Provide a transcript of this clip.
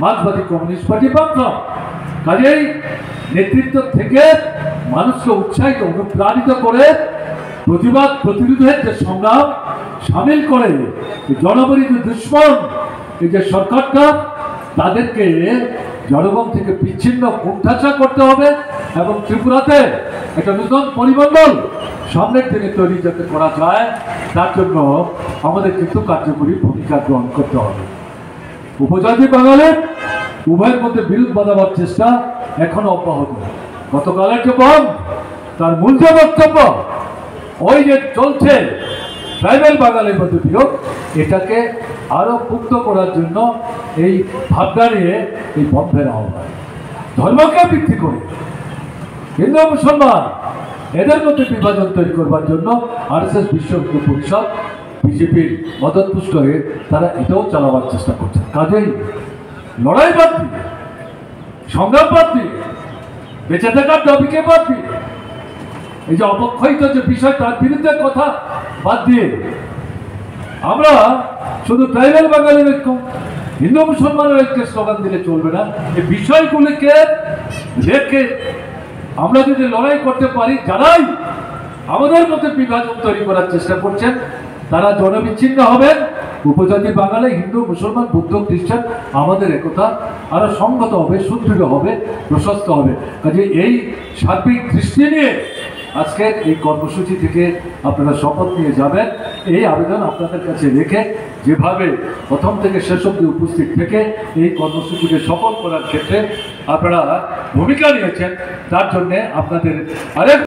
মার্ক্সবাদী communist party বামফ্রন্ট। কাজেই নেতৃত্ব থেকে মানুষকে উৎসাহিত অনুপ্রাণিত করে প্রতিবাদ প্রতিরোধের যে সংগ্রাম সামিল করে জনগণের যে দুশ্মন এই যে সরকারটা, তাদেরকে জনগণ থেকে বিচ্ছিন্ন কোণঠাসা করতে হবে এবং ত্রিপুরাতে একটা নতুন পরিমণ্ডল সামনের দিনে তৈরি যাতে করা যায়, তার জন্য আমাদের কিন্তু কার্যকরী ভূমিকা গ্রহণ করতে হবে। উপজাতি বাঙালির উভয়ের মধ্যে বিরোধ বাঁধাবার চেষ্টা এখনো অব্যাহত। গতকালের যে বন্ধ, তার মূল যে বক্তব্য ওই যে চলছে ট্রাইবাল বাঙালির মধ্যে বিরোধ, এটাকে আরো মুক্ত করার জন্য এই ভাবনা নিয়ে এই বন্ধের আহ্বান। ধর্মকে ভিত্তি করে হিন্দু মুসলমান এদের মধ্যে বিভাজন তৈরি করবার জন্য আরএসএস বিশ্ব হিন্দু পরিষদ বিজেপির মদতপুষ্ট হয়ে তারা এটাও চালাবার চেষ্টা করছে। কাজেই লড়াই বাদ দিয়ে, সংগ্রাম বাদ দিয়ে, বেঁচে থাকার দাবিকে বাদ দিয়ে, এই যে অবক্ষয়িত যে বিষয় তার বিরুদ্ধে কথা বাদ দিয়ে আমরা শুধু ট্রাইবাল বাঙালির ঐক্য, হিন্দু মুসলমানের ঐক্যের স্লোগান দিলে চলবে না। এই বিষয়গুলিকে রেখে আমরা যদি লড়াই করতে পারি, যারাই আমাদের মধ্যে বিভাজন তৈরি করার চেষ্টা করছেন তারা জনবিচ্ছিন্ন হবেন। উপজাতি বাঙালি, হিন্দু মুসলমান, বুদ্ধ খ্রিস্টান আমাদের একতা আরো সংগত হবে, সুদৃঢ় হবে, প্রশস্ত হবে। কাজে এই সার্বিক দৃষ্টি নিয়ে আজকের এই কর্মসূচি থেকে আপনারা শপথ নিয়ে যাবেন, এই আবেদন আপনাদের কাছে রেখে যেভাবে প্রথম থেকে শেষ অবধি উপস্থিত থেকে এই কর্মসূচিকে সফল করার ক্ষেত্রে আপনারা ভূমিকা নিয়েছেন, তার জন্যে আপনাদের আরেক